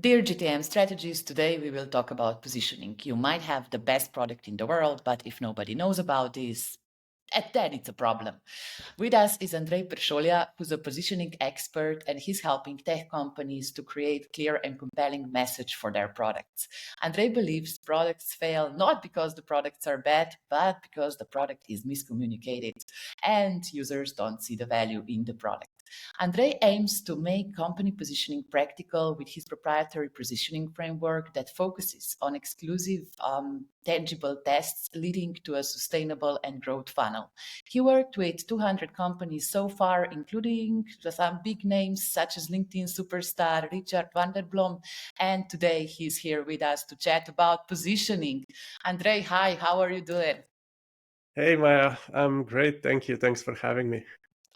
Dear GTM Strategist, today we will talk about positioning. You might have the best product in the world, but if nobody knows about this, then it's a problem. With us is Andrej Peršolja, who's a positioning expert, and he's helping tech companies to create clear and compelling message for their products. Andrej believes products fail not because the products are bad, but because the product is miscommunicated and users don't see the value in the product. Andrej aims to make company positioning practical with his proprietary positioning framework that focuses on exclusive, tangible tests leading to a sustainable and growth funnel. He worked with 200 companies so far, including some big names such as LinkedIn superstar Richard van der Blom. And today he's here with us to chat about positioning. Andrej, hi, how are you doing? Hey Maya, I'm great. Thank you. Thanks for having me.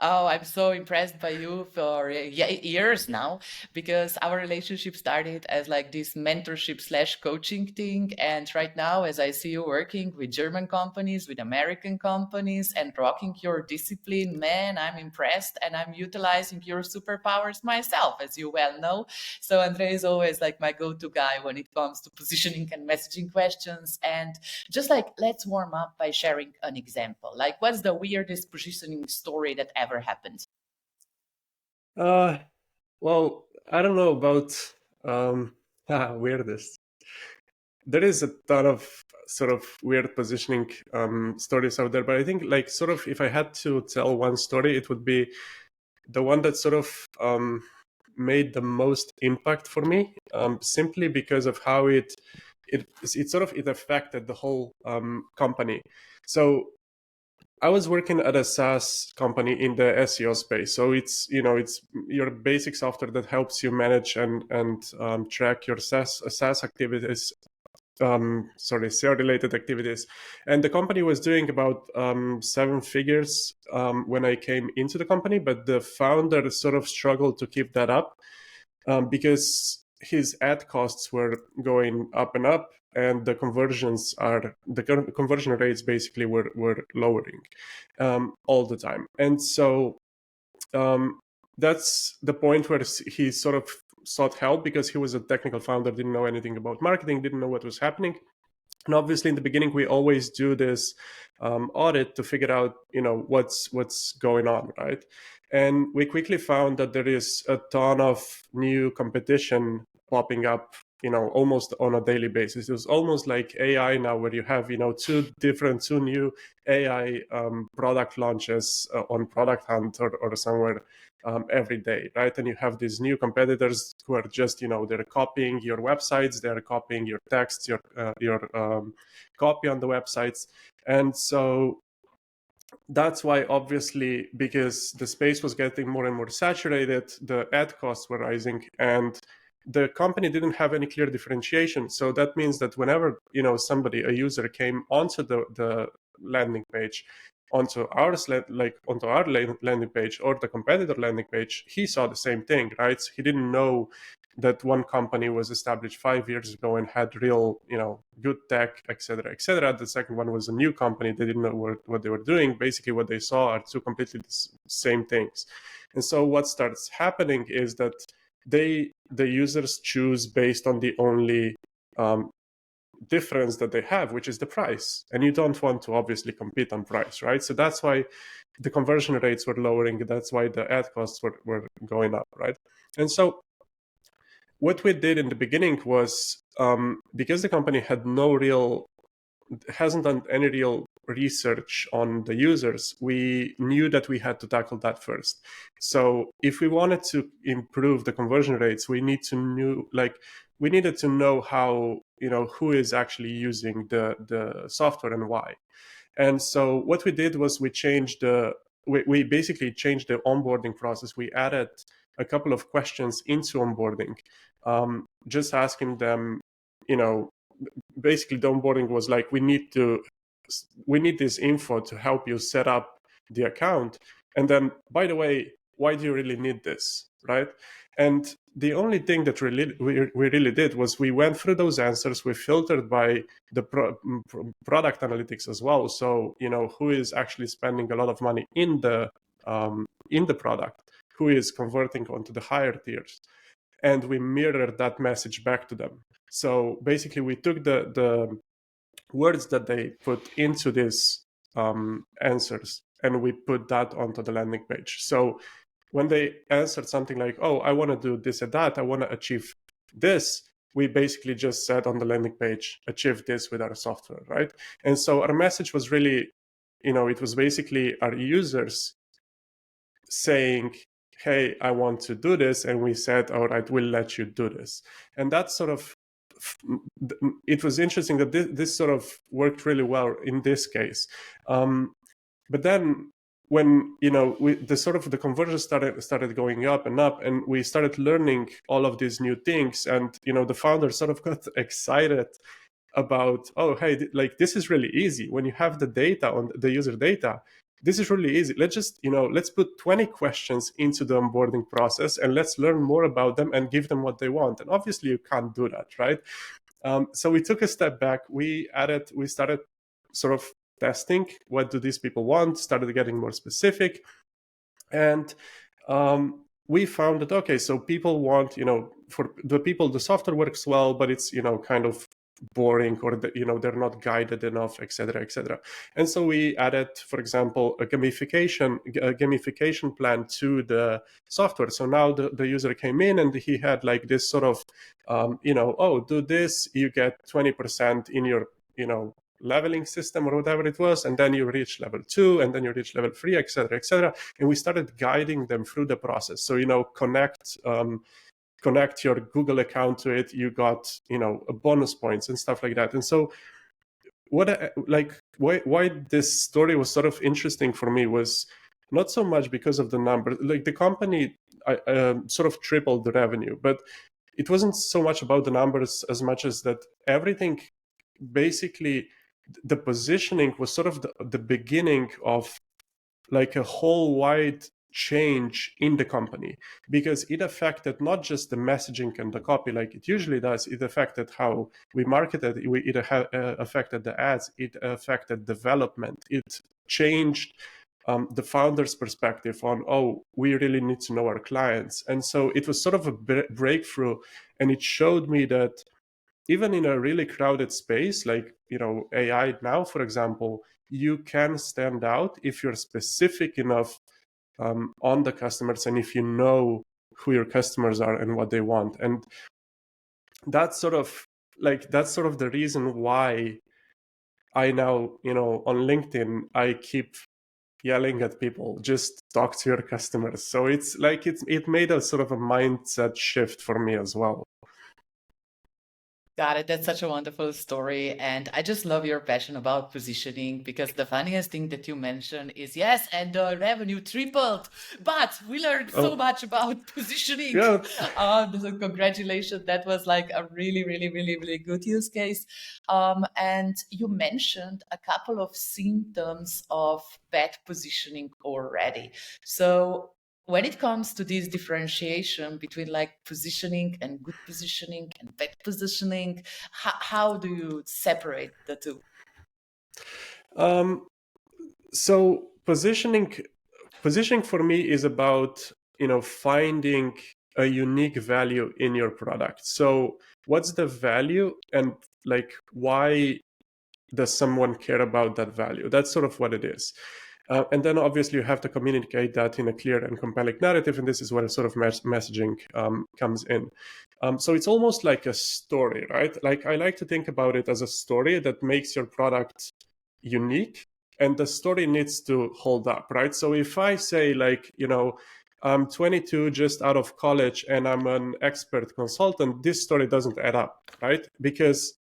Oh, I'm so impressed by you for years now, because our relationship started as like this mentorship / coaching thing. And right now, as I see you working with German companies, with American companies, and rocking your discipline, man, I'm impressed, and I'm utilizing your superpowers myself, as you well know. So Andrej is always like my go-to guy when it comes to positioning and messaging questions. And just like, let's warm up by sharing an example. Like, what's the weirdest positioning story that ever happened? Uh, well, I don't know about weirdest. There is a ton of sort of weird positioning stories out there, but I think like sort of if I had to tell one story, it would be the one that sort of made the most impact for me, simply because of how it affected the whole company. So I was working at a SaaS company in the SEO space. So it's your basic software that helps you manage and track your SaaS activities. SEO related activities, and the company was doing about 7 figures when I came into the company, but the founder sort of struggled to keep that up because his ad costs were going up and up, and the conversion rates basically were lowering all the time. And so that's the point where he sort of sought help, because he was a technical founder, didn't know anything about marketing, didn't know what was happening. And obviously in the beginning we always do this audit to figure out what's going on, right? And we quickly found that there is a ton of new competition popping up, almost on a daily basis. It was almost like AI now, where you have two new AI product launches on Product Hunt or somewhere every day, right? And you have these new competitors who are just, they're copying your websites, they're copying your texts, your copy on the websites. And so that's why, obviously, because the space was getting more and more saturated, the ad costs were rising, and the company didn't have any clear differentiation. So that means that whenever a user came onto the landing page, onto our landing page or the competitor landing page, he saw the same thing, right? So he didn't know that one company was established 5 years ago and had real, good tech, et cetera, et cetera. The second one was a new company. They didn't know what they were doing. Basically, what they saw are two completely same things. And so what starts happening is that the users choose based on the only difference that they have, which is the price. And you don't want to obviously compete on price, right? So that's why the conversion rates were lowering. That's why the ad costs were going up, right? And so what we did in the beginning was, because the company hasn't done any real research on the users, we knew that we had to tackle that first. So if we wanted to improve the conversion rates, we needed to know how, who is actually using the software and why. And so what we did was we basically changed the onboarding process. We added a couple of questions into onboarding, just asking them, basically the onboarding was like, we need this info to help you set up the account. And then, by the way, why do you really need this, right? And the only thing that we really did was we went through those answers. We filtered by the product analytics as well. So, who is actually spending a lot of money in the product, who is converting onto the higher tiers. and we mirrored that message back to them. So basically, we took the words that they put into these answers, and we put that onto the landing page. So when they answered something like, "Oh, I want to do this and that, I want to achieve this," we basically just said on the landing page, "Achieve this with our software," right? And so our message was really, it was basically our users saying, "Hey, I want to do this," and we said, "All right, we'll let you do this." And that sort of, it was interesting that this sort of worked really well in this case. But then when the conversion started going up and up, and we started learning all of these new things, and the founder sort of got excited about, "Oh, hey, like this is really easy when you have the data on the user data. This is really easy. Let's just let's put 20 questions into the onboarding process, and let's learn more about them and give them what they want." And obviously you can't do that, right? So we took a step back. We started sort of testing, what do these people want, started getting more specific, and we found that, okay, so people want, for the people, the software works well, but it's kind of boring, or they're not guided enough, etc., etc. And so we added, for example, a gamification plan to the software. So now the user came in and he had like this sort of "Oh, do this, you get 20% in your leveling system," or whatever it was, and then you reach level 2, and then you reach level 3, etc., etc. And we started guiding them through the process. So connect your Google account to it, you got a bonus points and stuff like that. And so why this story was sort of interesting for me was not so much because of the number. Like, the company sort of tripled the revenue, but it wasn't so much about the numbers as much as that everything, basically the positioning was sort of the beginning of like a whole wide change in the company, because it affected not just the messaging and the copy like it usually does. It affected how we marketed it, affected the ads, it affected development, it changed the founder's perspective on, "Oh, we really need to know our clients." And so it was sort of a breakthrough, and it showed me that even in a really crowded space like AI now, for example, you can stand out if you're specific enough on the customers, and if you know who your customers are and what they want. And that's sort of the reason why I now, on LinkedIn, I keep yelling at people, "Just talk to your customers." So it's like it made a sort of a mindset shift for me as well. Got it. That's such a wonderful story. And I just love your passion about positioning, because the funniest thing that you mentioned is, yes, and the revenue tripled, but we learned so much about positioning. Yeah. So congratulations. That was like a really, really, really, really good use case. And you mentioned a couple of symptoms of bad positioning already. So when it comes to this differentiation between like positioning and good positioning and bad positioning, how do you separate the two? So positioning for me is about finding a unique value in your product. So what's the value, and like why does someone care about that value? That's sort of what it is. And then obviously you have to communicate that in a clear and compelling narrative, and this is where sort of messaging comes in. So it's almost like a story, right? Like, I like to think about it as a story that makes your product unique, and the story needs to hold up, right? So if I say, like, I'm 22, just out of college, and I'm an expert consultant, this story doesn't add up, right? Because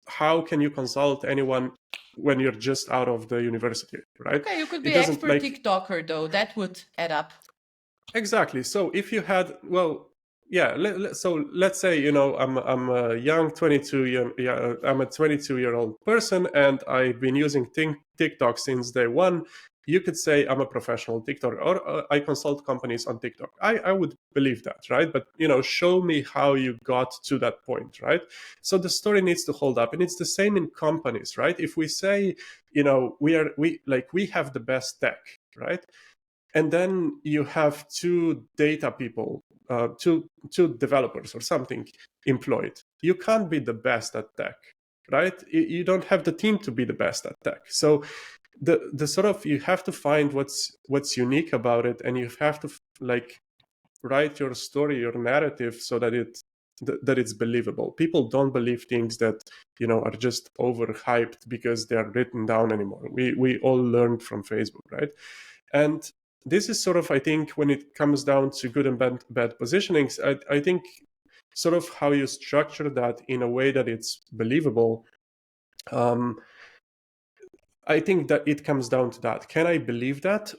how can you consult anyone when you're just out of the university, right? Okay, you could It be doesn't, expert like, TikToker though. That would add up. exactly. So if you had, well, yeah. So let's say I'm a young I'm a 22-year-old person, and I've been using TikTok since day one. You could say I'm a professional TikToker, or I consult companies on TikTok. I would believe that, right? But show me how you got to that point, right? So the story needs to hold up, and it's the same in companies, right? If we say, we have the best tech, right? And then you have two data people two developers or something employed. You can't be the best at tech, right? You don't have the team to be the best at tech. So the sort of, you have to find what's unique about it, and you have to like write your story, your narrative, so that it's believable. People don't believe things that are just overhyped because they are written down anymore. We all learned from Facebook, right? And this is sort of, I think, when it comes down to good and bad positionings, I think sort of how you structure that in a way that it's believable. I think that it comes down to that. Can I believe that,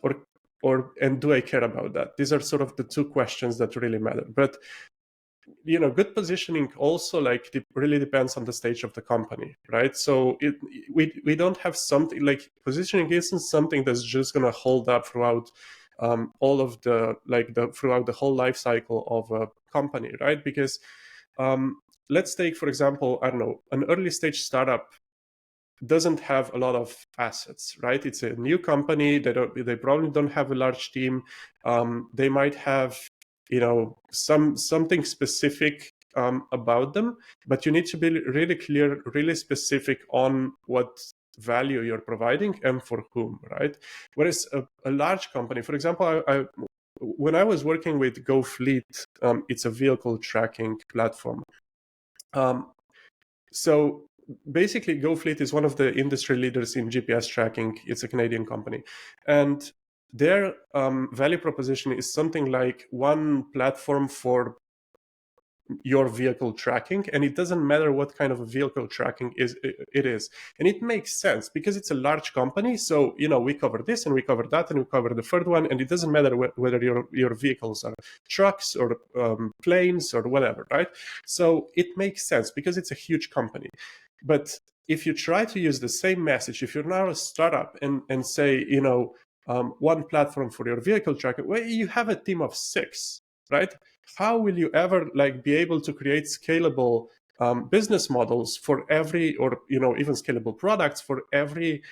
and do I care about that? These are sort of the two questions that really matter. But good positioning also really depends on the stage of the company, right? So we don't have something like, positioning isn't something that's just going to hold up throughout all of throughout the whole life cycle of a company, right? Because let's take, for example, I don't know, an early stage startup doesn't have a lot of assets, right? It's a new company. They probably don't have a large team. They might have something specific about them, but you need to be really clear, really specific on what value you're providing and for whom, right? Whereas a large company, for example, when I was working with GoFleet, it's a vehicle tracking platform. So basically, GoFleet is one of the industry leaders in GPS tracking. It's a Canadian company, and their value proposition is something like one platform for your vehicle tracking, and it doesn't matter what kind of a vehicle tracking it is. And it makes sense because it's a large company. So we cover this and we cover that and we cover the third one, and it doesn't matter whether your vehicles are trucks or planes or whatever, right? So it makes sense because it's a huge company. But if you try to use the same message, if you're now a startup and say one platform for your vehicle tracking, well, you have a team of 6, right? How will you ever be able to create scalable business models for every, or even scalable products for every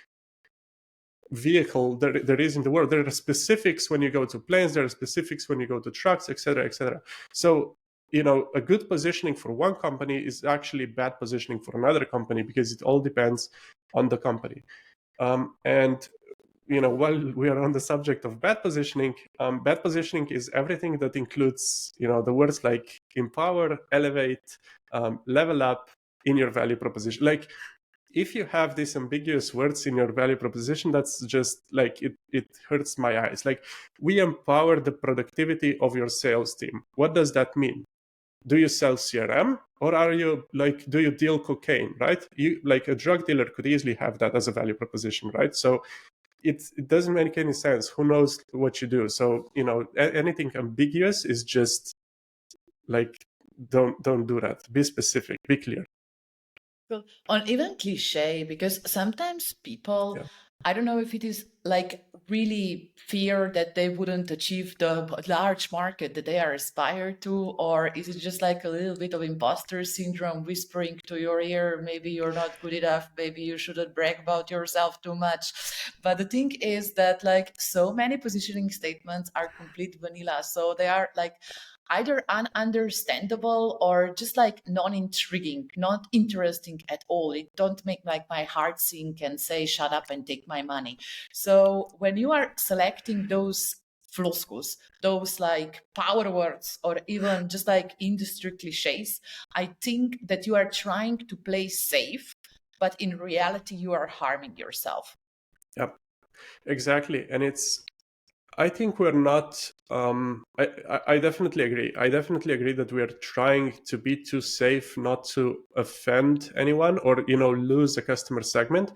vehicle there is in the world? There are specifics when you go to planes, there are specifics when you go to trucks, etc., etc. So a good positioning for one company is actually bad positioning for another company, because it all depends on the company. And while we are on the subject of bad positioning is everything that includes, the words like empower, elevate, level up in your value proposition. Like, if you have these ambiguous words in your value proposition, that's just like, it hurts my eyes. Like, we empower the productivity of your sales team. What does that mean? Do you sell CRM, or are you do you deal cocaine, right? You, like, a drug dealer could easily have that as a value proposition, right? So it doesn't make any sense. Who knows what you do? So anything ambiguous is just like, don't do that. Be specific, be clear. Well, on even cliche, because sometimes people, Yeah. I don't know if it is like really fear that they wouldn't achieve the large market that they are aspired to, or is it just like a little bit of imposter syndrome whispering to your ear, maybe you're not good enough, maybe you shouldn't brag about yourself too much. But the thing is that like so many positioning statements are complete vanilla. So they are like either ununderstandable or just like non-intriguing, not interesting at all. It don't make like my heart sink and say, shut up and take my money. So when you are selecting those floskos, those like power words, or even just like industry cliches, I think that you are trying to play safe, but in reality, you are harming yourself. Yep, exactly. And I think we're not. I definitely agree. I definitely agree that we are trying to be too safe, not to offend anyone or lose a customer segment,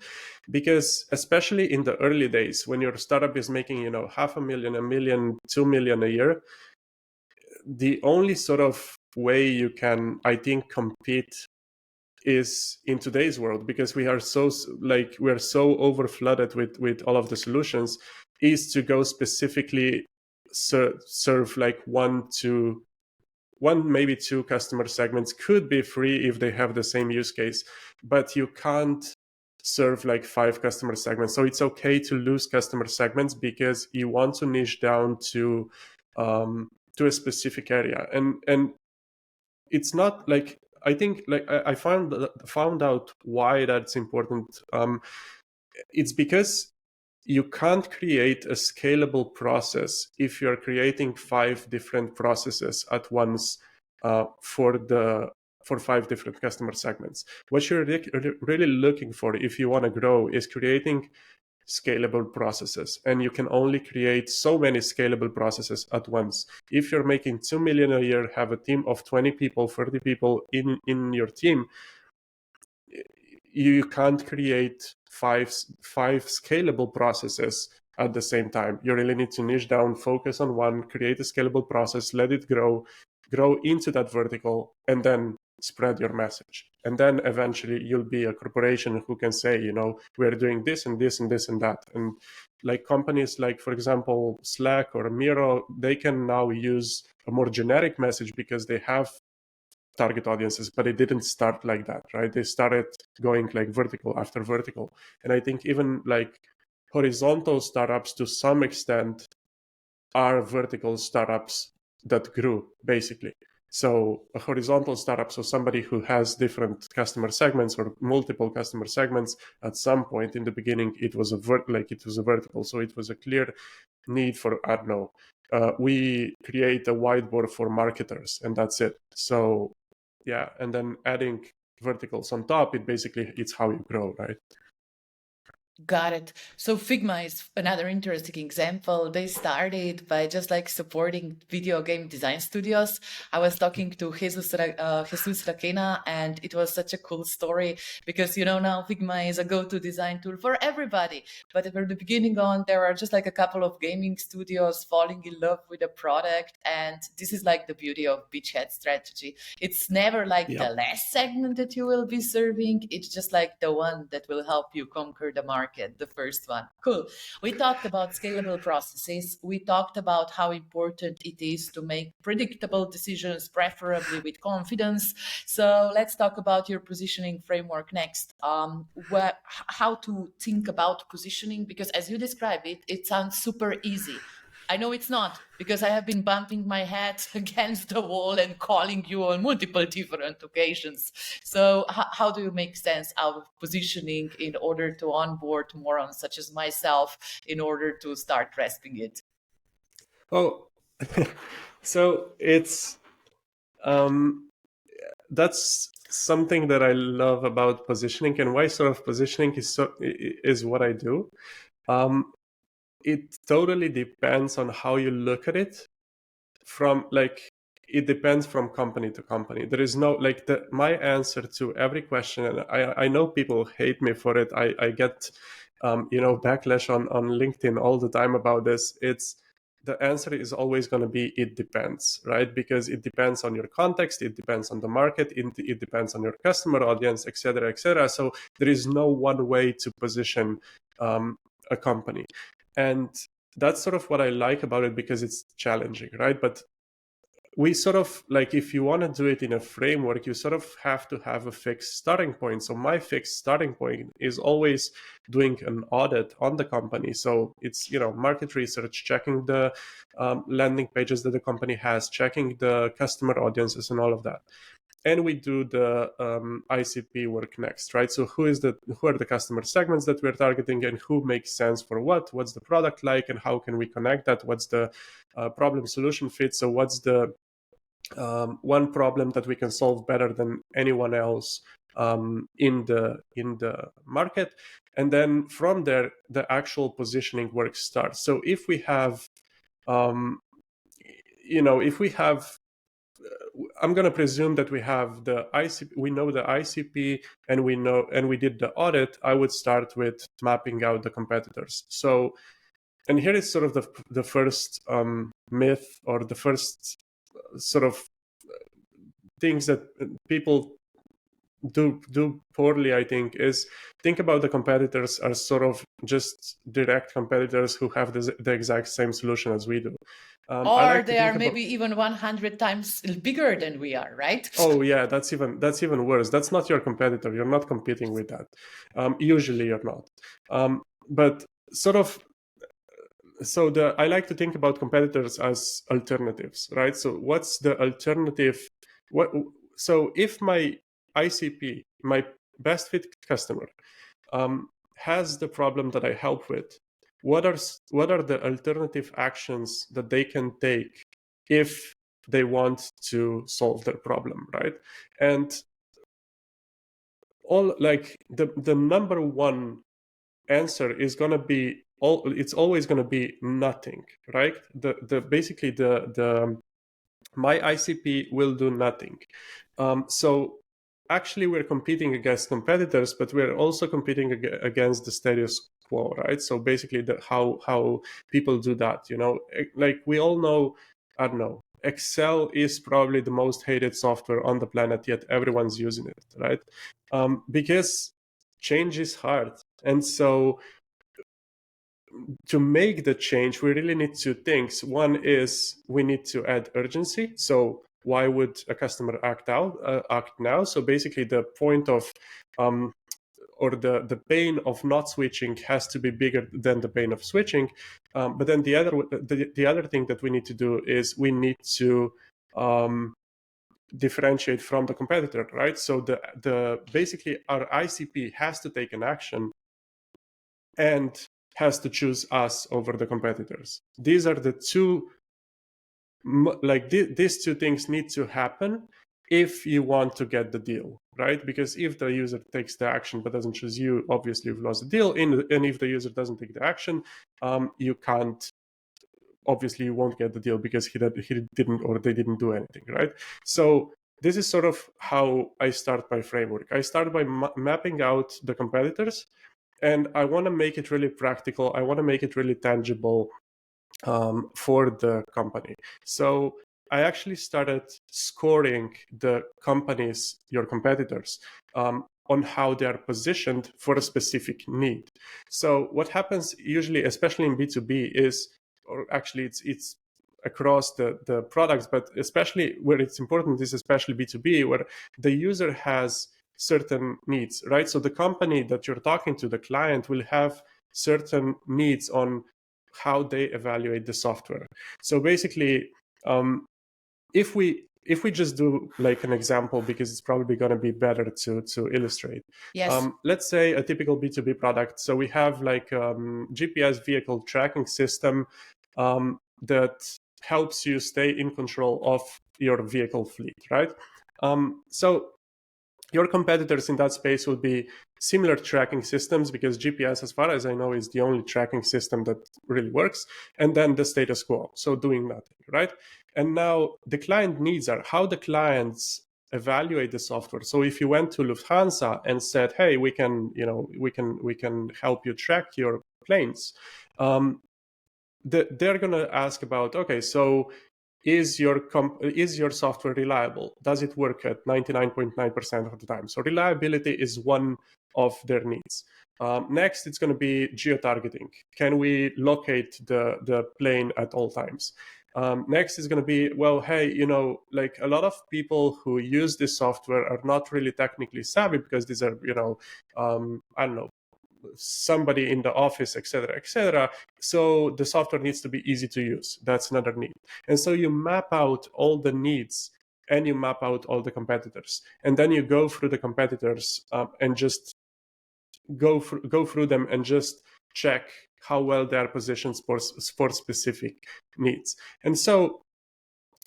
because especially in the early days when your startup is making $500,000, $1 million, $2 million a year, the only sort of way you can, I think, compete is in today's world, because we're so over flooded with all of the solutions, is to go specifically serve like one, maybe two customer segments. Could be free if they have the same use case, but you can't serve like 5 customer segments. So it's okay to lose customer segments because you want to niche down to to a specific area. And it's not like, I think, like I found out why that's important. It's because you can't create a scalable process if you're creating 5 different processes at once for 5 different customer segments. What you're really looking for if you want to grow is creating scalable processes, and you can only create so many scalable processes at once. If you're making 2 million a year, have a team of 20 people, 30 people in your team, you can't create five scalable processes at the same time. You really need to niche down, focus on one, create a scalable process, let it grow into that vertical, and then spread your message. And then eventually you'll be a corporation who can say, we're doing this and this and this and that. And like companies like, for example, Slack or Miro, they can now use a more generic message because they have target audiences, but it didn't start like that, right? They started going like vertical after vertical. And I think even like horizontal startups to some extent are vertical startups that grew, basically. So a horizontal startup, so somebody who has different customer segments or multiple customer segments, at some point in the beginning, it was a vertical. So it was a clear need for, I don't know, we create a whiteboard for marketers, and that's it. So yeah, and then adding verticals on top, it's how you grow, right? Got it. So Figma is another interesting example. They started by just like supporting video game design studios. I was talking to Jesus Raquena, and it was such a cool story because, now Figma is a go-to design tool for everybody. But from the beginning on, there are just like a couple of gaming studios falling in love with the product. And this is like the beauty of beachhead strategy. It's never like the last segment that you will be serving. It's just like the one that will help you conquer the market. The first one. Cool. We talked about scalable processes. We talked about how important it is to make predictable decisions, preferably with confidence. So let's talk about your positioning framework next. How to think about positioning, because as you describe it, it sounds super easy. I know it's not, because I have been bumping my head against the wall and calling you on multiple different occasions. So how do you make sense out of positioning in order to onboard morons such as myself in order to start grasping it? Oh, so it's that's something that I love about positioning, and why sort of positioning is what I do. It totally depends on how you look at it. It depends from company to company. There is no my answer to every question, and I know people hate me for it. I get backlash on LinkedIn all the time about this. The answer is always going to be it depends, right? Because it depends on your context, it depends on the market, it depends on your customer audience, etc., etc. So there is no one way to position a company. And that's sort of what I like about it, because it's challenging, right? But we sort of if you want to do it in a framework, you sort of have to have a fixed starting point. So my fixed starting point is always doing an audit on the company. So it's market research, checking the landing pages that the company has, checking the customer audiences and all of that. And we do the ICP work next, right? So who are the customer segments that we're targeting, and who makes sense for what's the product like, and how can we connect that? What's the problem solution fit? So what's the one problem that we can solve better than anyone else in the market? And then from there, the actual positioning work starts. So if we have I'm going to presume that we have the ICP, we know the ICP, and we did the audit. I would start with mapping out the competitors. So, and here is sort of the first myth, or the first sort of things that people do poorly, I think, is think about the competitors as sort of just direct competitors who have the exact same solution as we do. Or they are maybe even 100 times bigger than we are, right? Oh yeah, that's even worse. That's not your competitor. You're not competing with that. Usually you're not. But sort of I like to think about competitors as alternatives, right? So what's the alternative? So if my ICP, my best fit customer, has the problem that I help with, what are the alternative actions that they can take if they want to solve their problem, right? And all like the number one answer is going to be it's always going to be nothing, right? The basically the my ICP will do nothing. So actually we're competing against competitors, but we're also competing against the status quo, right? So basically how people do that, like we all know, I don't know, Excel is probably the most hated software on the planet, yet everyone's using it, right? Because change is hard. And so to make the change, we really need two things. One is we need to add urgency. So why would a customer act now? So basically the point of or the pain of not switching has to be bigger than the pain of switching. But then the other thing that we need to do is we need to differentiate from the competitor, right? So the basically our ICP has to take an action and has to choose us over the competitors. These are the two, like these two things need to happen if you want to get the deal, right? Because if the user takes the action but doesn't choose you, obviously you've lost the deal. And if the user doesn't take the action, you can't, obviously you won't get the deal because he didn't or they didn't do anything, right? So this is sort of how I start my framework. I start by mapping out the competitors, and I want to make it really practical. I want to make it really tangible for the company. So I actually started scoring the companies, your competitors, on how they are positioned for a specific need. So what happens usually, especially in B2B, is, or actually it's across the products, but especially where it's important is especially B2B, where the user has certain needs, right? So the company that you're talking to, the client, will have certain needs on how they evaluate the software. So basically, if we just do like an example, because it's probably going to be better to illustrate. Yes. Let's say a typical B2B product. So we have like GPS vehicle tracking system that helps you stay in control of your vehicle fleet, right? So your competitors in that space would be similar tracking systems, because GPS, as far as I know, is the only tracking system that really works. And then the status quo, so doing nothing, right? And now the client needs are how the clients evaluate the software. So if you went to Lufthansa and said, "Hey, we can help you track your planes," they're going to ask about, okay, so is your software reliable? Does it work at 99.9% of the time? So reliability is one of their needs. Next, it's going to be geo-targeting. Can we locate the plane at all times? Next is going to be, well, hey, like a lot of people who use this software are not really technically savvy, because these are, I don't know, somebody in the office, etc., etc. So the software needs to be easy to use. That's another need. And so you map out all the needs and you map out all the competitors, and then you go through the competitors and just go through them and just check how well they are positioned for specific needs. And so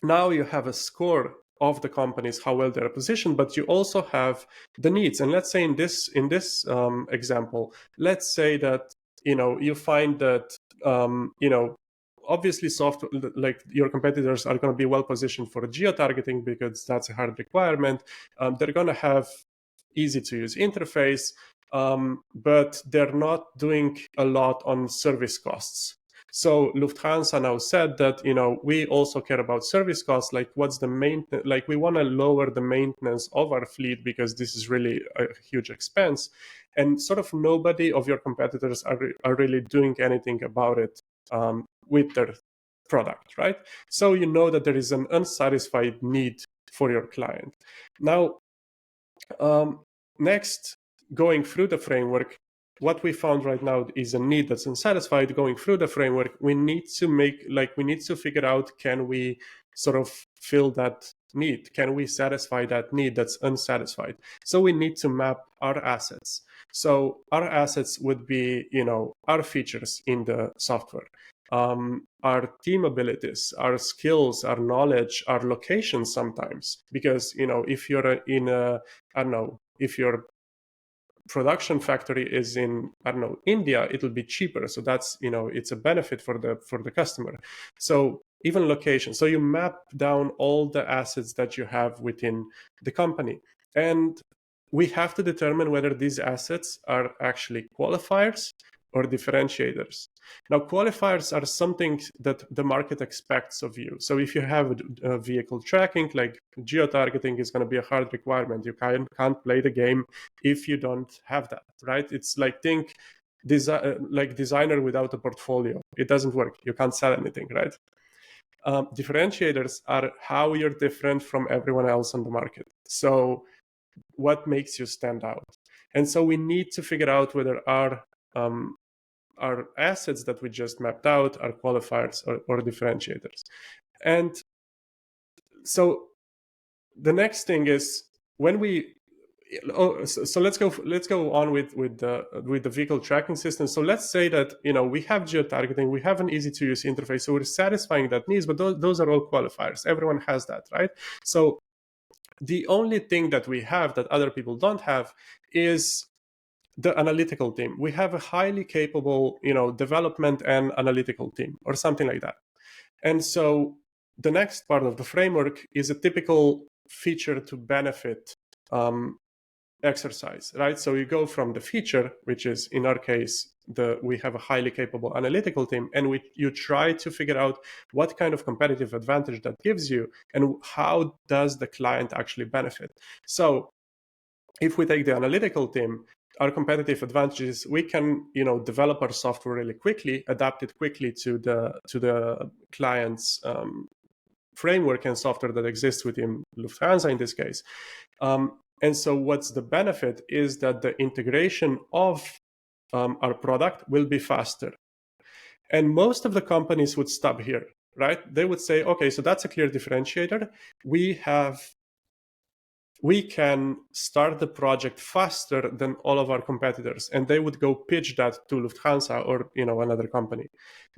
now you have a score of the companies, how well they're positioned, but you also have the needs. And let's say in this example, let's say that you find that obviously software, like your competitors, are going to be well positioned for geo-targeting because that's a hard requirement. They're going to have easy to use interface, but they're not doing a lot on service costs. So Lufthansa now said that, we also care about service costs. Like, what's the maintenance? Like, we want to lower the maintenance of our fleet because this is really a huge expense. And sort of nobody of your competitors are really doing anything about it with their product, right? So you know that there is an unsatisfied need for your client. Now, next, going through the framework, what we found right now is a need that's unsatisfied. Going through the framework, we need to figure out, can we sort of fill that need? Can we satisfy that need that's unsatisfied? So we need to map our assets. So our assets would be, our features in the software, our team abilities, our skills, our knowledge, our locations sometimes. Because, if you're in a, I don't know, if your production factory is in, I don't know, India, it'll be cheaper. So that's, it's a benefit for the customer. So even location. So you map down all the assets that you have within the company. And we have to determine whether these assets are actually qualifiers or differentiators. Now, qualifiers are something that the market expects of you. So if you have a vehicle tracking, like geo-targeting is going to be a hard requirement. You can't play the game if you don't have that, right? It's like designer without a portfolio. It doesn't work. You can't sell anything, right? Differentiators are how you're different from everyone else on the market. So what makes you stand out? And so we need to figure out whether our assets that we just mapped out are qualifiers or differentiators. And so the next thing is, when we so let's go on with the vehicle tracking system. So let's say that we have geo-targeting, we have an easy to use interface, so we're satisfying that needs, but those are all qualifiers. Everyone has that, right? So the only thing that we have that other people don't have is the analytical team. We have a highly capable, development and analytical team, or something like that. And so the next part of the framework is a typical feature to benefit exercise, right? So you go from the feature, which is in our case, we have a highly capable analytical team, and you try to figure out what kind of competitive advantage that gives you, and how does the client actually benefit. So if we take the analytical team, our competitive advantages, we can develop our software really quickly, adapt it quickly to the client's framework and software that exists within Lufthansa in this case. And so what's the benefit is that the integration of our product will be faster. And most of the companies would stop here, right? They would say, okay, so that's a clear differentiator. We can start the project faster than all of our competitors. And they would go pitch that to Lufthansa or another company.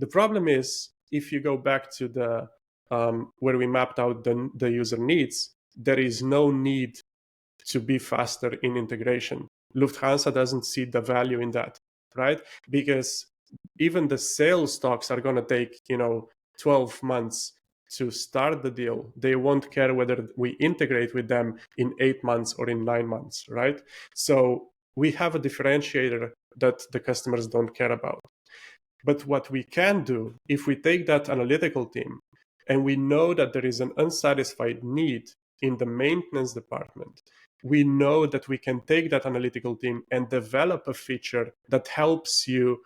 The problem is, if you go back to the where we mapped out the user needs, there is no need to be faster in integration. Lufthansa doesn't see the value in that, right? Because even the sales talks are going to take 12 months to start the deal. They won't care whether we integrate with them in 8 months or in 9 months, right? So we have a differentiator that the customers don't care about. But what we can do, if we take that analytical team and we know that there is an unsatisfied need in the maintenance department, we know that we can take that analytical team and develop a feature that helps you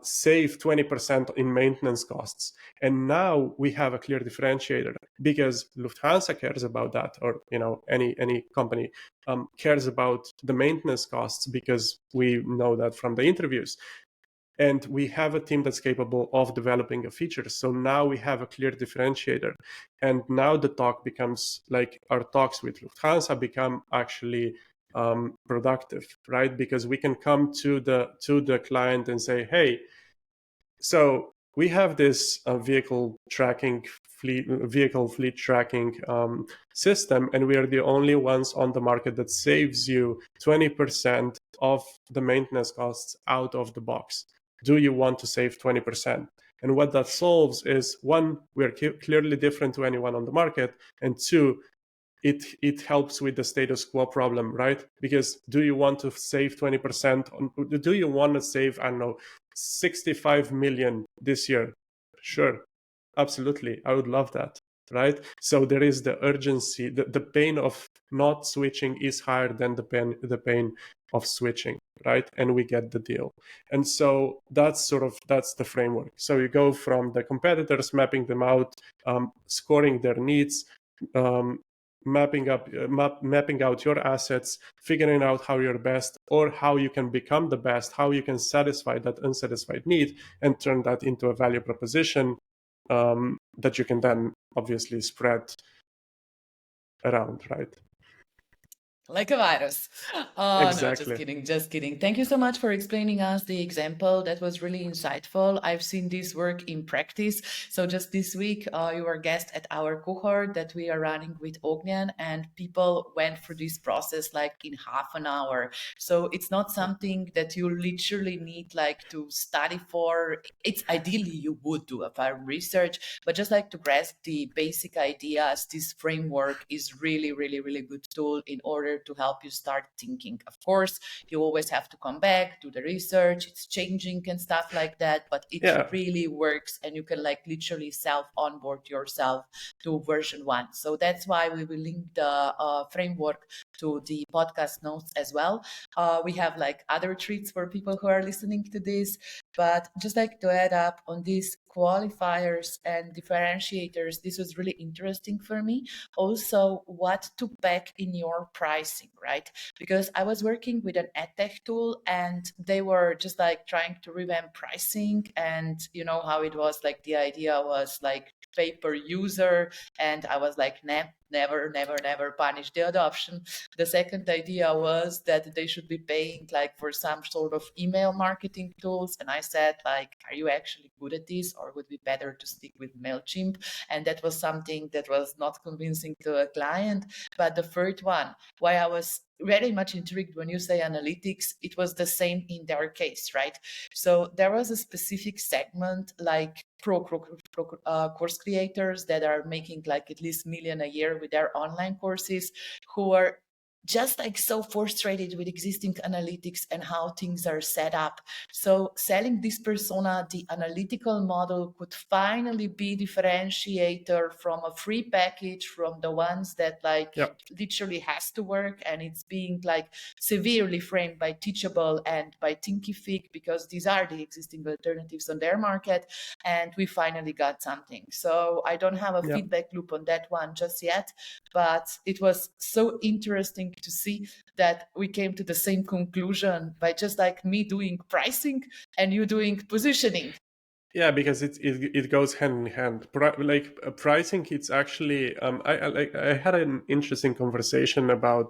save 20% in maintenance costs. And now we have a clear differentiator, because Lufthansa cares about that, or any company cares about the maintenance costs, because we know that from the interviews. And we have a team that's capable of developing a feature. So now we have a clear differentiator. And now the talk becomes like, our talks with Lufthansa become actually productive, right? Because we can come to the client and say, hey, so we have this vehicle fleet tracking system, and we are the only ones on the market that saves you 20% of the maintenance costs out of the box. Do you want to save 20%? And what that solves is, one, we're clearly different to anyone on the market, and two, it helps with the status quo problem, right? Because do you want to save 20%? Do you want to save, I don't know, 65 million this year? Sure, absolutely. I would love that, right? So there is the urgency, the pain of not switching is higher than the pain of switching, right? And we get the deal. And so that's the framework. So you go from the competitors, mapping them out, scoring their needs, mapping out your assets, figuring out how you're best, or how you can become the best, how you can satisfy that unsatisfied need and turn that into a value proposition that you can then obviously spread around, right? Like a virus. Oh, no, just Exactly. kidding, just kidding. Thank you so much for explaining us the example. That was really insightful. I've seen this work in practice. So just this week, you were a guest at our cohort that we are running with Ognian, and people went through this process like in half an hour. So it's not something that you literally need like to study for. It's ideally you would do a fire research, but just like to grasp the basic ideas, this framework is really, really, really good tool in order to help you start thinking. Of course, you always have to come back, do the research, it's changing and stuff like that, but it really works, and you can like literally self-onboard yourself to version 1. So that's why we will link the framework to the podcast notes as well. We have like other treats for people who are listening to this, but just like to add up on these qualifiers and differentiators, this was really interesting for me. Also, what to pack in your pricing, right? Because I was working with an edtech tool and they were just like trying to revamp pricing, and you know how it was, like the idea was like pay per user, and I was like, never punish the adoption. The second idea was that they should be paying like for some sort of email marketing tools, and I said like, are you actually good at this, or would it be better to stick with MailChimp? And that was something that was not convincing to a client. But the third one, why I was very much intrigued when you say analytics, it was the same in their case, right? So there was a specific segment like course creators that are making like at least million a year with their online courses, who are just like so frustrated with existing analytics and how things are set up. So selling this persona, the analytical model could finally be differentiator from a free package, from the ones that like literally has to work, and it's being like severely framed by Teachable and by Thinkific, because these are the existing alternatives on their market. And we finally got something. So I don't have a feedback loop on that one just yet, but it was so interesting to see that we came to the same conclusion by just like me doing pricing and you doing positioning. Yeah, because it goes hand in hand. Pricing, it's actually I had an interesting conversation about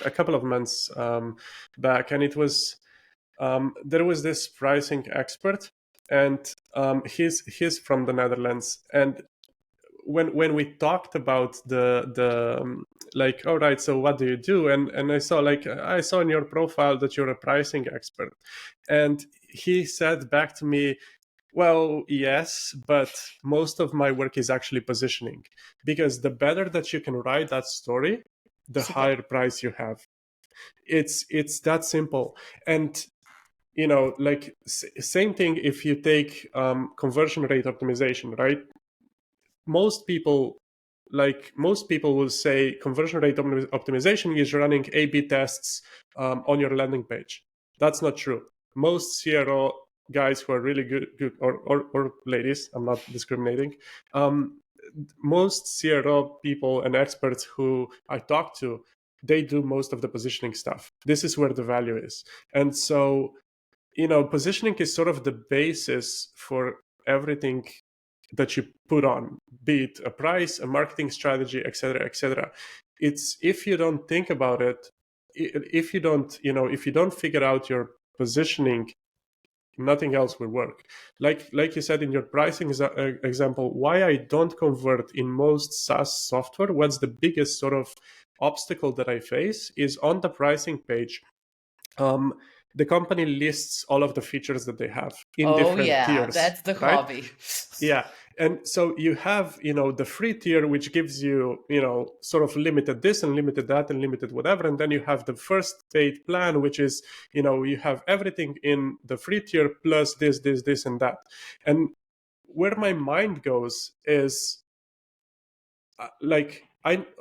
a couple of months back, and it was there was this pricing expert, and he's from the Netherlands, and when we talked about the like, all right, so what do you do? And I saw in your profile that you're a pricing expert, and he said back to me, well, yes, but most of my work is actually positioning, because the better that you can write that story, the higher price you have. It's that simple. And you know, like same thing if you take conversion rate optimization, right? Most people will say conversion rate optimization is running A/B tests on your landing page. That's not true. Most CRO guys who are really good or ladies, I'm not discriminating, most CRO people and experts who I talk to, they do most of the positioning stuff. This is where the value is. And so, you know, positioning is sort of the basis for everything that you put on, be it a price, a marketing strategy, etc., etc. It's, if you don't think about it, if you don't figure out your positioning, nothing else will work. Like you said in your pricing example, why I don't convert in most SaaS software, what's the biggest sort of obstacle that I face is on the pricing page. The company lists all of the features that they have in different tiers. That's the right? hobby. Yeah. And so you have, the free tier, which gives you, sort of limited this and limited that and limited whatever. And then you have the first paid plan, which is, you have everything in the free tier plus this, and that. And where my mind goes is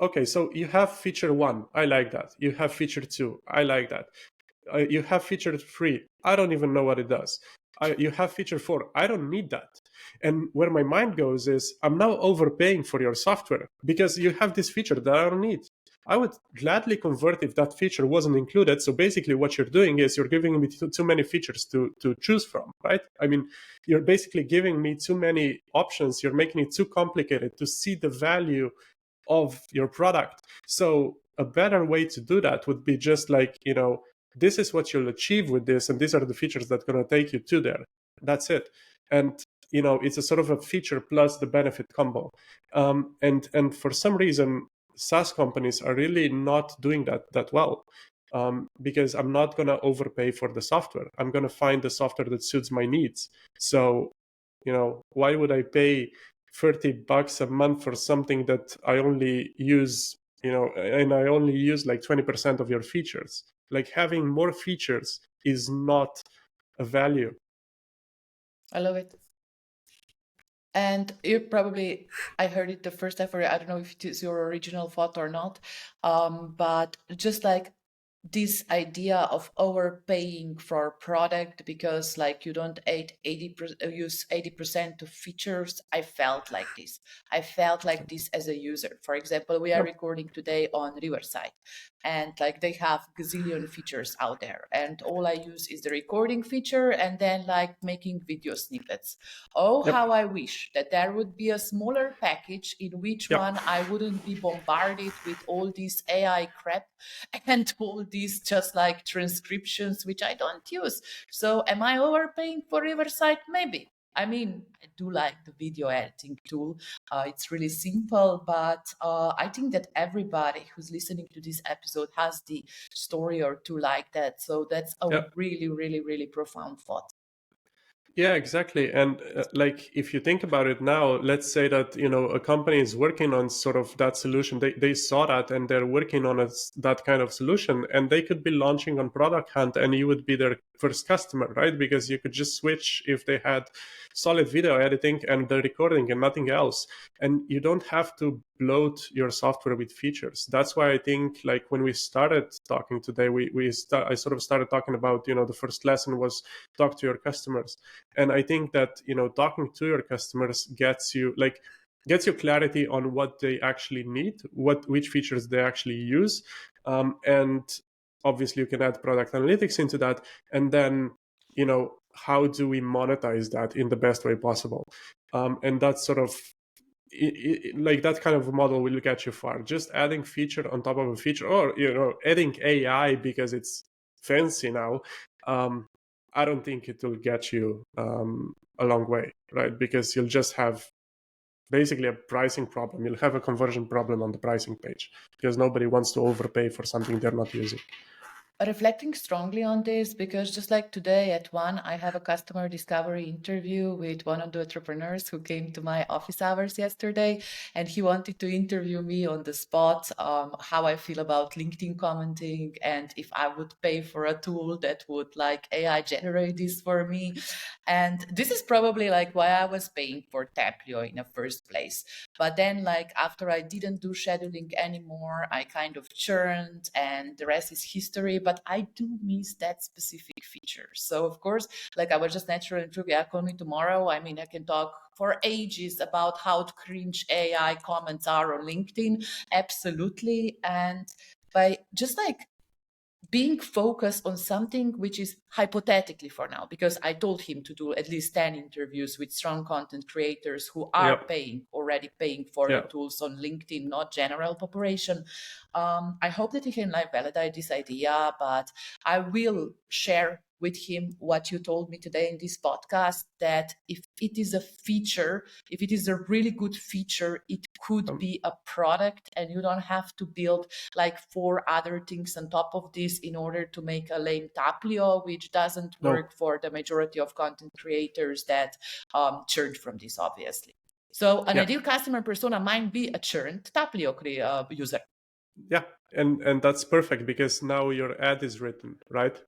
okay, so you have feature 1. I like that. You have feature 2. I like that. You have feature 3. I don't even know what it does. You have feature 4. I don't need that. And where my mind goes is, I'm now overpaying for your software because you have this feature that I don't need. I would gladly convert if that feature wasn't included. So basically what you're doing is you're giving me too many features to choose from, right? I mean, you're basically giving me too many options. You're making it too complicated to see the value of your product. So a better way to do that would be just like, this is what you'll achieve with this, and these are the features that are going to take you to there. That's it. And it's a sort of a feature plus the benefit combo. And for some reason, SaaS companies are really not doing that well. Because I'm not going to overpay for the software. I'm going to find the software that suits my needs. So, why would I pay $30 a month for something that I only use, and I only use like 20% of your features? Like, having more features is not a value. I love it. And you probably, I heard it the first time for, I don't know if it is your original thought or not, but just like this idea of overpaying for a product because like you don't use 80% of features. I felt like this. I felt like this as a user. For example, we are recording today on Riverside, and like they have gazillion features out there, and all I use is the recording feature and then like making video snippets. Oh, how I wish that there would be a smaller package in which one I wouldn't be bombarded with all this AI crap and all these just like transcriptions, which I don't use. So am I overpaying for Riverside? Maybe. I mean, I do like the video editing tool. It's really simple, but I think that everybody who's listening to this episode has the story or two like that. So that's a really, really, really profound thought. Yeah, exactly. And like, if you think about it now, let's say that, a company is working on sort of that solution. They saw that and they're working on that kind of solution, and they could be launching on Product Hunt and you would be their first customer, right? Because you could just switch if they had solid video editing and the recording and nothing else. And you don't have to bloat your software with features. That's why I think, like, when we started talking today, I sort of started talking about, the first lesson was talk to your customers. And I think that, talking to your customers gets you clarity on what they actually need, which features they actually use. And obviously you can add product analytics into that. And then, how do we monetize that in the best way possible? And that's sort of like that kind of model will get you far. Just adding feature on top of a feature, or adding AI because it's fancy now. I don't think it will get you a long way, right? Because you'll just have basically a pricing problem. You'll have a conversion problem on the pricing page because nobody wants to overpay for something they're not using. Reflecting strongly on this, because just like today at 1, I have a customer discovery interview with one of the entrepreneurs who came to my office hours yesterday, and he wanted to interview me on the spot, how I feel about LinkedIn commenting and if I would pay for a tool that would like AI generate this for me. And this is probably like why I was paying for Taplio in the first place. But then like after I didn't do scheduling anymore, I kind of churned and the rest is history. But I do miss that specific feature. So of course, like I was just naturally intrigued. Yeah, call me tomorrow. I mean, I can talk for ages about how cringe AI comments are on LinkedIn. Absolutely. And by just like being focused on something which is hypothetically for now, because I told him to do at least 10 interviews with strong content creators who are already paying for the tools on LinkedIn, not general population. I hope that he can like validate this idea, but I will share with him what you told me today in this podcast, that if it is a feature, if it is a really good feature, it could be a product, and you don't have to build like 4 other things on top of this in order to make a lame Taplio, which doesn't work for the majority of content creators that churn from this, obviously. So an ideal customer persona might be a churned Taplio user. Yeah, and that's perfect because now your ad is written, right?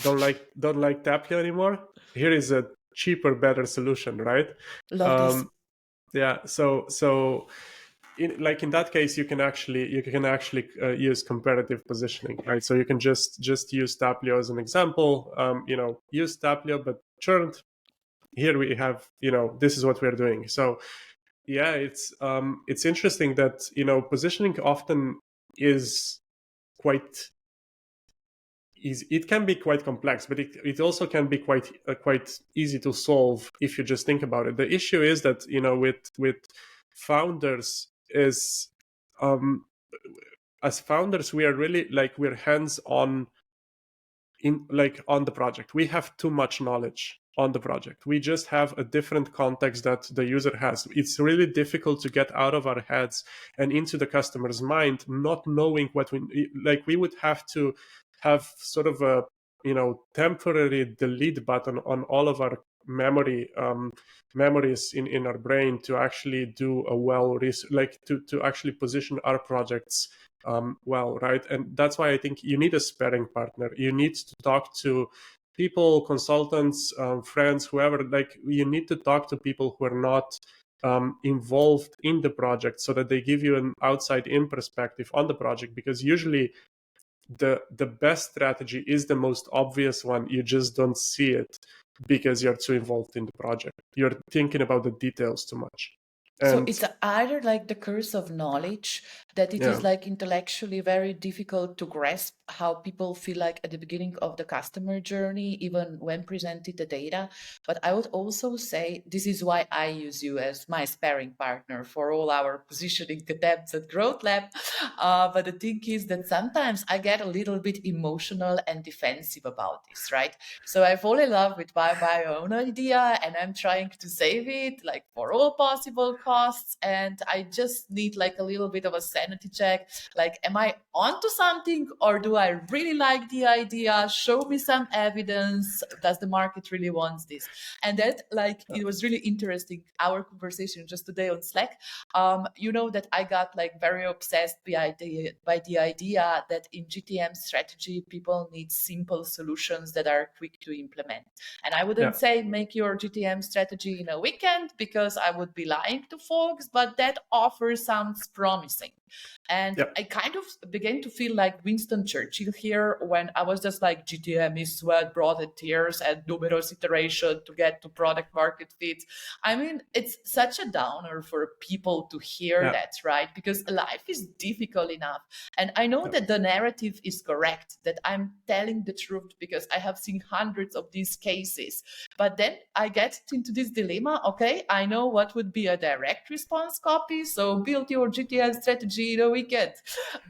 don't like Taplio anymore? Here is a cheaper, better solution, right? Love this. Yeah, so in that case, you can actually use comparative positioning, right? So you can just use Taplio as an example. Use Taplio but churned, here we have, this is what we're doing. So yeah, it's interesting that, positioning often is quite easy. It can be quite complex, but it also can be quite easy to solve if you just think about it. The issue is that, with founders is, as founders, we are really like, we're hands on on the project. We have too much knowledge on the project. We just have a different context that the user has. It's really difficult to get out of our heads and into the customer's mind, not knowing what we would have to have sort of a, temporary delete button on all of our memories in our brain to actually do a to actually position our projects well, right? And that's why I think you need a sparring partner. You need to talk to people, consultants, friends, whoever. Like, you need to talk to people who are not involved in the project, so that they give you an outside-in perspective on the project. Because usually the best strategy is the most obvious one. You just don't see it because you're too involved in the project. You're thinking about the details too much. So it's either like the curse of knowledge, that it is Yeah. like intellectually very difficult to grasp how people feel like at the beginning of the customer journey, even when presented the data. But I would also say this is why I use you as my sparring partner for all our positioning attempts at Growth Lab. But the thing is that sometimes I get a little bit emotional and defensive about this, right? So I fall in love with my own idea, and I'm trying to save it like for all possible costs. And I just need like a little bit of a sanity check. Like, am I onto something, or do I really like the idea? Show me some evidence. Does the market really want this? And that, like, it was really interesting, our conversation just today on Slack. That I got like very obsessed by the idea that in GTM strategy, people need simple solutions that are quick to implement. And I wouldn't say make your GTM strategy in a weekend, because I would be lying to folks, but that offer sounds promising. And I kind of began to feel like Winston Churchill here, when I was just like, GTM is sweat, blood, and tears, and numerous iteration to get to product market fit. I mean, it's such a downer for people to hear that, right? Because life is difficult enough. And I know that the narrative is correct, that I'm telling the truth, because I have seen hundreds of these cases. But then I get into this dilemma. Okay, I know what would be a direct response copy. So build your GTM strategy in a weekend.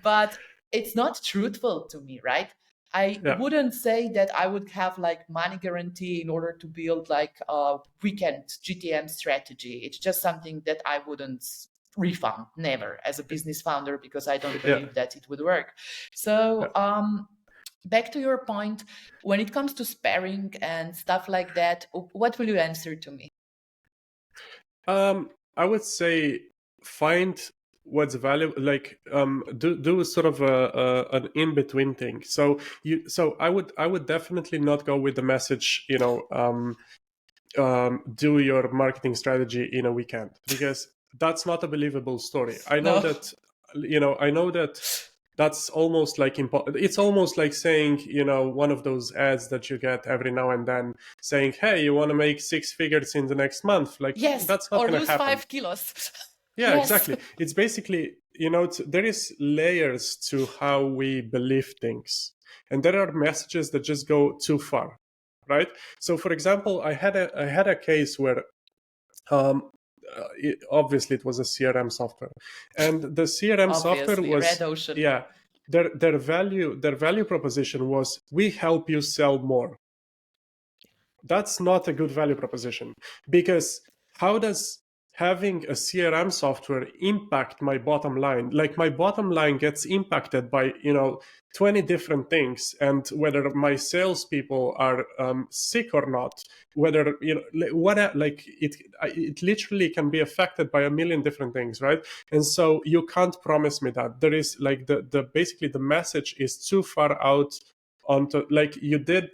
But it's not truthful to me, right? I wouldn't say that I would have like money guarantee in order to build like a weekend GTM strategy. It's just something that I wouldn't refund, never, as a business founder, because I don't believe that it would work. So back to your point, when it comes to sparring and stuff like that, what will you answer to me? I would say find what's valuable, like do sort of an in between thing. So I would definitely not go with the message, do your marketing strategy in a weekend, because that's not a believable story. I know that that's almost like it's almost like saying, one of those ads that you get every now and then saying, hey, you want to make 6 figures in the next month. Like, that's not going to happen. Or lose 5 kilos. Yeah, exactly. It's basically, there is layers to how we believe things. And there are messages that just go too far, right? So, for example, I had a case where obviously it was a CRM software, and the CRM software was Red Ocean. Their value proposition was, we help you sell more. That's not a good value proposition, because how does having a CRM software impact my bottom line? Like, my bottom line gets impacted by 20 different things, and whether my salespeople are sick or not, whether it literally can be affected by a million different things, right? And so you can't promise me that. There is like the basically the message is too far out onto, like, you did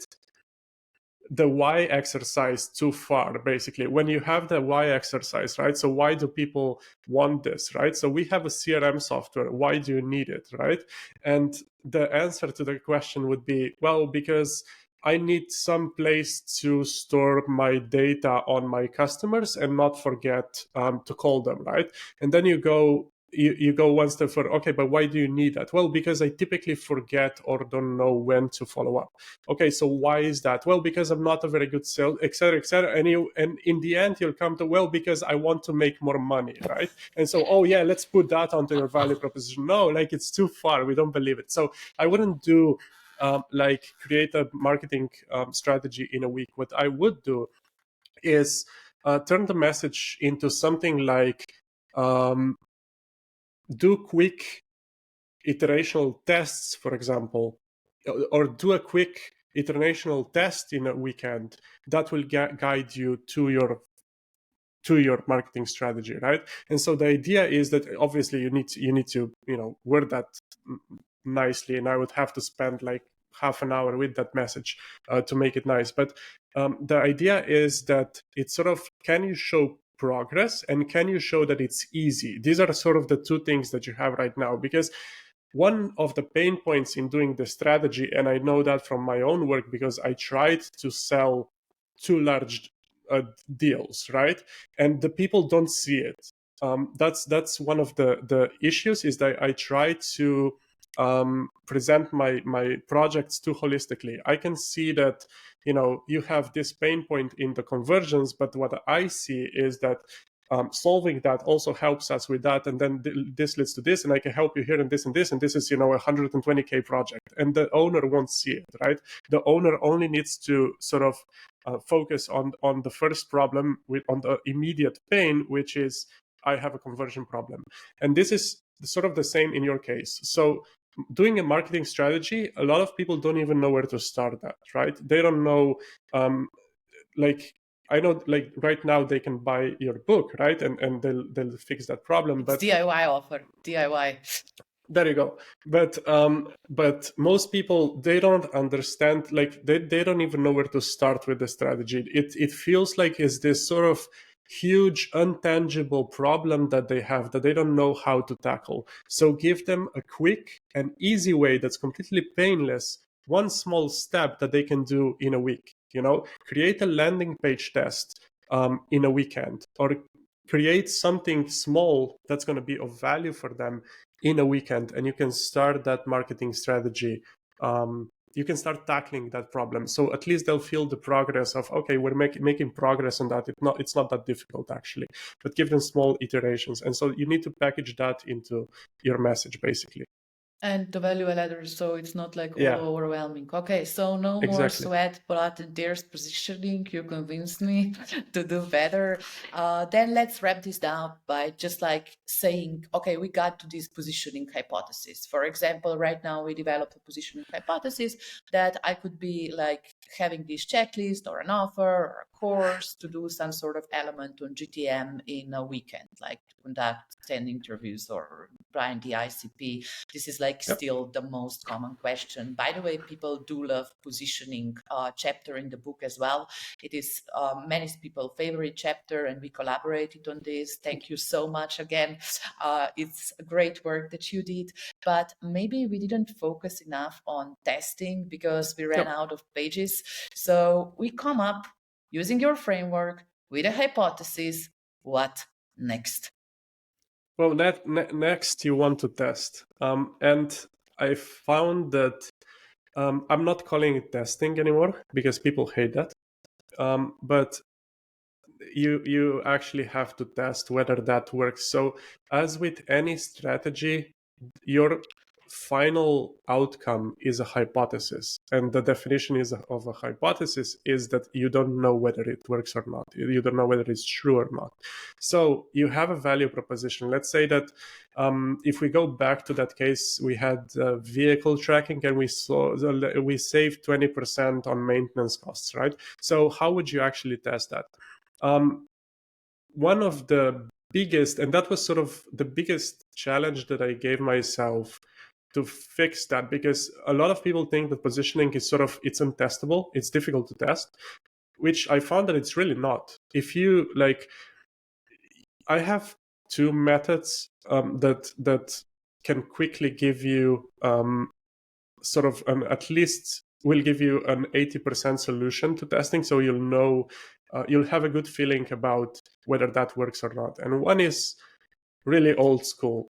the why exercise too far, basically. When you have the why exercise, right? So why do people want this, right? So we have a CRM software. Why do you need it, right? And the answer to the question would be, well, because I need some place to store my data on my customers and not forget to call them, right? And then you go one step further. Okay, but why do you need that? Well, because I typically forget or don't know when to follow up. Okay, so why is that? Well, because I'm not a very good sales, et cetera, et cetera. And in the end, you'll come to, well, because I want to make more money, right? And so, oh yeah, let's put that onto your value proposition. No, like it's too far. We don't believe it. So I wouldn't do like create a marketing strategy in a week. What I would do is turn the message into something like do quick iterational tests, for example, or do a quick iterational test in a weekend that will guide you to your marketing strategy, right? And so the idea is that obviously you need to word that nicely, and I would have to spend like half an hour with that message to make it nice. But the idea is that it's sort of, can you show progress and can you show that it's easy? These are sort of the two things that you have right now, because one of the pain points in doing the strategy, and I know that from my own work because I tried to sell too large deals, right? And the people don't see it. That's one of the issues, is that I try to present my projects too holistically. I can see that you have this pain point in the conversions, but what I see is that solving that also helps us with that, and then this leads to this, and I can help you here and this and this, and this is a 120K project, and the owner won't see it, right? The owner only needs to sort of focus on the first problem, on the immediate pain, which is I have a conversion problem. And this is sort of the same in your case. So doing a marketing strategy, a lot of people don't even know where to start that, right? They don't know, like, I know, like right now they can buy your book, right? And they'll fix that problem. It's DIY offer, DIY. There you go. But most people, they don't understand, like they don't even know where to start with the strategy. It feels like it's this sort of huge untangible problem that they have that they don't know how to tackle. So give them a quick and easy way that's completely painless, one small step that they can do in a week. Create a landing page test in a weekend, or create something small that's going to be of value for them in a weekend, and you can start that marketing strategy. You can start tackling that problem, so at least they'll feel the progress of, okay, we're making progress on that. It's not that difficult actually, but give them small iterations. And so you need to package that into your message basically. And the value ladder, so it's not like Yeah, all overwhelming. Okay, so no more exactly. sweat, but there's positioning. You convinced me to do better. Then let's wrap this down by just like saying, okay, we got to this positioning hypothesis. For example, right now we developed a positioning hypothesis that I could be like having this checklist or an offer or a course to do some sort of element on GTM in a weekend, like to conduct 10 interviews or blind the ICP. This is like still the most common question. By the way, people do love positioning chapter in the book as well. It is many people's favorite chapter, and we collaborated on this. Thank you so much again. It's great work that you did, but maybe we didn't focus enough on testing because we ran out of pages. So we come up using your framework with a hypothesis. What next? Well, next you want to test, and I found that I'm not calling it testing anymore because people hate that, but you actually have to test whether that works. So as with any strategy, your final outcome is a hypothesis, and the definition of a hypothesis is that you don't know whether it works or not. You don't know whether it's true or not. So you have a value proposition. Let's say that if we go back to that case, we had vehicle tracking, and we saved 20% on maintenance costs, right? So how would you actually test that? One of the biggest, and that was sort of the biggest challenge that I gave myself to fix that, because a lot of people think that positioning is sort of, it's untestable, it's difficult to test, which I found that it's really not. If you like, I have two methods that can quickly give you sort of at least will give you an 80% solution to testing. So you'll know, you'll have a good feeling about whether that works or not. And one is really old school.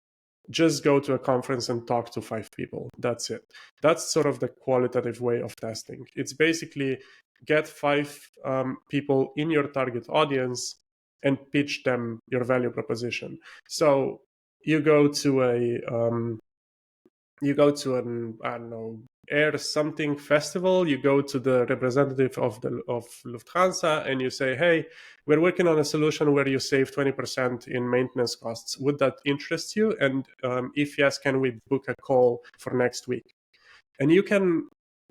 Just go to a conference and talk to 5 people. That's it. That's sort of the qualitative way of testing. It's basically get 5 people in your target audience and pitch them your value proposition. So you go to an, I don't know, air something festival. You go to the representative of Lufthansa and you say, hey, we're working on a solution where you save 20% in maintenance costs. Would that interest you? And if yes, can we book a call for next week? And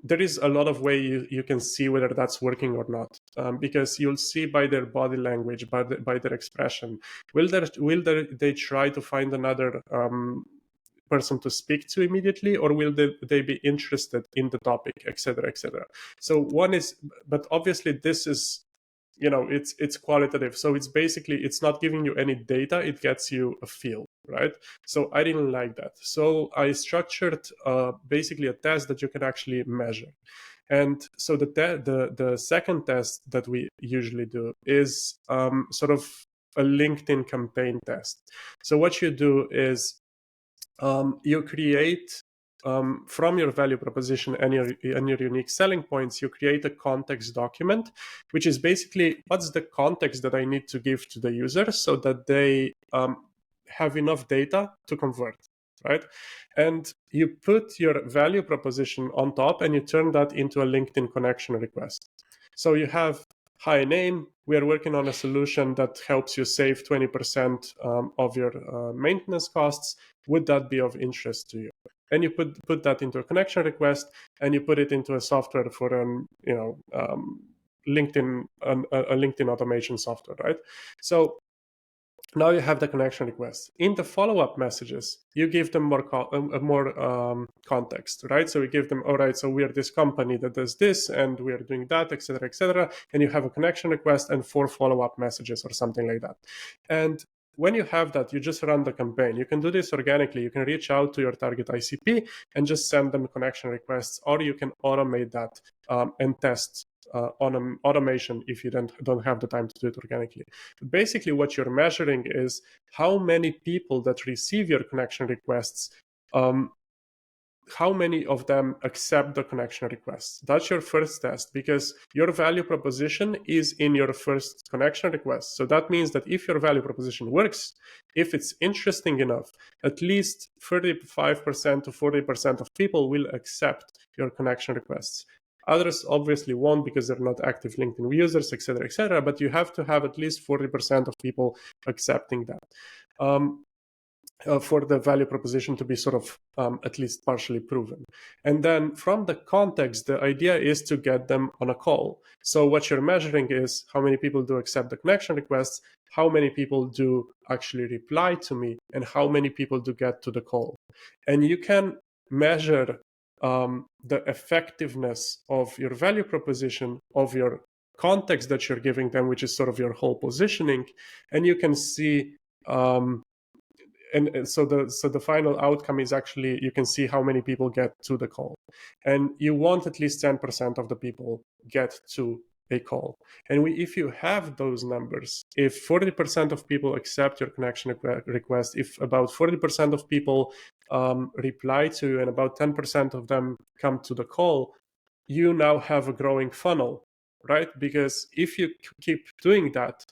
there is a lot of way you can see whether that's working or not, because you'll see by their body language, by their expression. Will they try to find another person to speak to immediately, or will they be interested in the topic, etc., etc.? So one is, but obviously this is, it's qualitative. So it's basically, it's not giving you any data, it gets you a feel, right? So I didn't like that. So I structured basically a test that you can actually measure. And so the second test that we usually do is sort of a LinkedIn campaign test. So what you do is you create from your value proposition and your unique selling points, you create a context document, which is basically what's the context that I need to give to the user so that they have enough data to convert, right? And you put your value proposition on top and you turn that into a LinkedIn connection request. So you have, hi name, we are working on a solution that helps you save 20% of your maintenance costs. Would that be of interest to you? And you put that into a connection request, and you put it into a software for LinkedIn, a LinkedIn automation software, right? So now you have the connection request. In the follow-up messages, you give them more context, right? So you give them, all right, so we are this company that does this, and we are doing that, et cetera, and you have a connection request and 4 follow-up messages or something like that. And when you have that, you just run the campaign. You can do this organically. You can reach out to your target ICP and just send them connection requests, or you can automate that and test on automation if you don't have the time to do it organically. But basically, what you're measuring is how many people that receive your connection requests, how many of them accept the connection requests. That's your first test, because your value proposition is in your first connection request. So that means that if your value proposition works, if it's interesting enough, at least 35% to 40% of people will accept your connection requests. Others obviously won't because they're not active LinkedIn users, etc., etc. But you have to have at least 40% of people accepting that. For the value proposition to be sort of at least partially proven. And then from the context, the idea is to get them on a call. So what you're measuring is how many people do accept the connection requests, how many people do actually reply to me, and how many people do get to the call. And you can measure the effectiveness of your value proposition, of your context that you're giving them, which is sort of your whole positioning, and you can see and so the final outcome is actually, you can see how many people get to the call, and you want at least 10% of the people get to a call. And if you have those numbers, if 40% of people accept your connection request, if about 40% of people reply to you, and about 10% of them come to the call, you now have a growing funnel, right? Because if you keep doing that,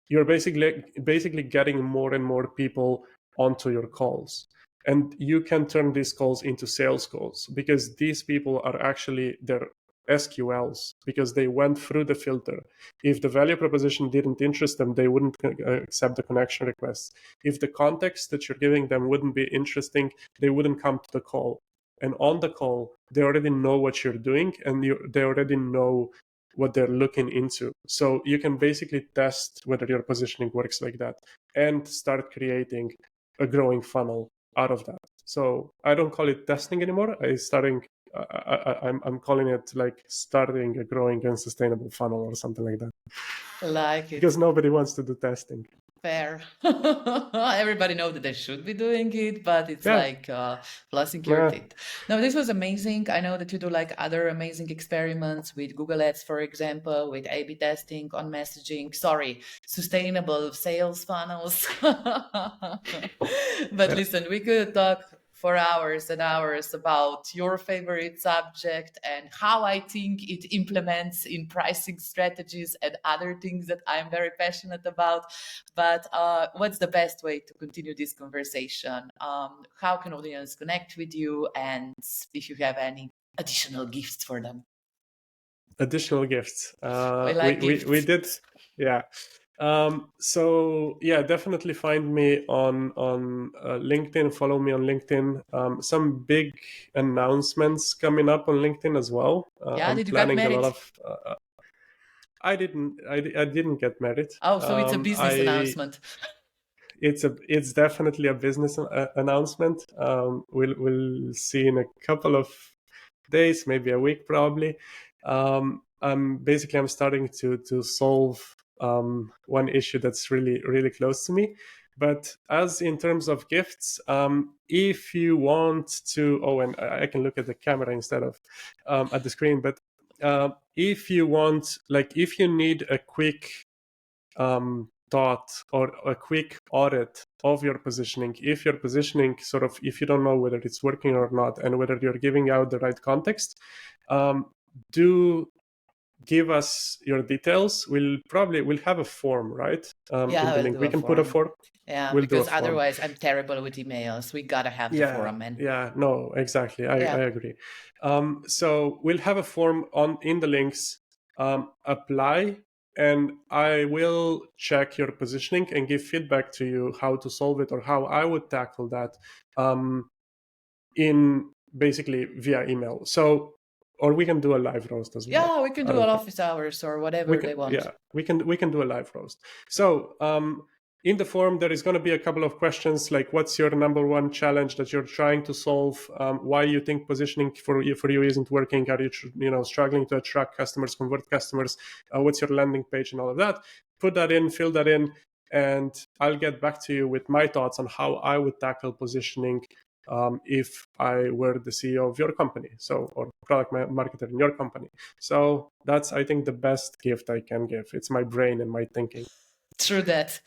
you're basically getting more and more people onto your calls. And you can turn these calls into sales calls, because these people are actually their SQLs, because they went through the filter. If the value proposition didn't interest them, they wouldn't accept the connection requests. If the context that you're giving them wouldn't be interesting, they wouldn't come to the call. And on the call, they already know what you're doing, and they already know what they're looking into. So you can basically test whether your positioning works like that and start creating a growing funnel out of that. So I don't call it testing anymore. I'm calling it like starting a growing and sustainable funnel or something like that. Like it. Because nobody wants to do testing. Fair. Everybody knows that they should be doing it, but it's Yeah. like flossing your teeth. No, this was amazing. I know that you do like other amazing experiments with Google Ads, for example, with A/B testing on messaging. Sorry, sustainable sales funnels. But Yeah. listen, we could talk for hours and hours about your favorite subject and how I think it implements in pricing strategies and other things that I'm very passionate about. But what's the best way to continue this conversation? How can audience connect with you? And if you have any additional gifts for them? Additional gifts. We like gifts. We did, yeah. So yeah, definitely find me on LinkedIn. Follow me on LinkedIn. Some big announcements coming up on LinkedIn as well. Yeah, I'm did you get planning a lot married? of. I didn't get married. Oh, so it's a business announcement. It's definitely a business announcement. We'll see in a couple of days, maybe a week probably. I'm starting to solve one issue that's really close to me. But as in terms of gifts, if you want to, and I can look at the camera instead of at the screen. But if you want, like, if you need a quick thought or a quick audit of your positioning, if your positioning if you don't know whether it's working or not and whether you're giving out the right context, do give us your details. We'll have a form, right? In the link we can put a form. Yeah, we'll because do a form. otherwise I'm terrible with emails. We gotta have the forum, man. Yeah, no, exactly. I agree. So we'll have a form in the links. Apply, and I will check your positioning and give feedback to you how to solve it or how I would tackle that in basically via email. So, or we can do a live roast as well. Yeah, we can do an office hours or whatever they want. Yeah, we can do a live roast. So in the form, there is going to be a couple of questions like, what's your number one challenge that you're trying to solve? Why you think positioning for you isn't working? Are you struggling to attract customers, convert customers? What's your landing page and all of that? Put that in, fill that in, and I'll get back to you with my thoughts on how I would tackle positioning if I were the CEO of your company, or product marketer in your company. So that's, I think, the best gift I can give. It's my brain and my thinking. True that.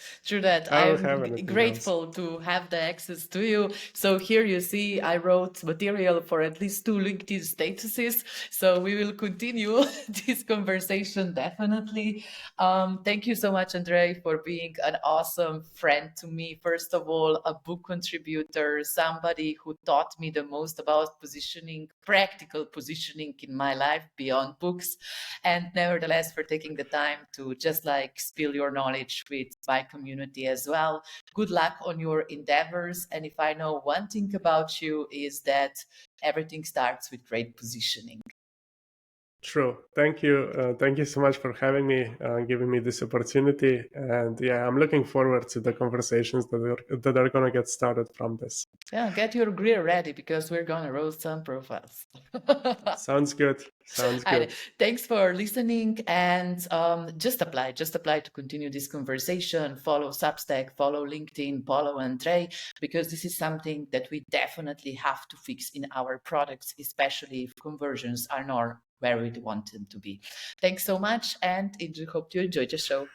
I'm grateful to have the access to you. So here you see, I wrote material for at least 2 LinkedIn statuses. So we will continue this conversation definitely. Thank you so much, Andrej, for being an awesome friend to me. First of all, a book contributor, somebody who taught me the most about positioning, practical positioning in my life beyond books. And nevertheless, for taking the time to just like spill your knowledge with my community as well. Good luck on your endeavors. And if I know one thing about you is that everything starts with great positioning. True. Thank you. Thank you so much for having me, giving me this opportunity. And yeah, I'm looking forward to the conversations that are going to get started from this. Yeah, get your grill ready because we're going to roast some profiles. Sounds good. Thanks for listening, and just apply to continue this conversation. Follow Substack, follow LinkedIn, follow Andrej, because this is something that we definitely have to fix in our products, especially if conversions are not where we want them to be. Thanks so much, and hope you enjoyed the show.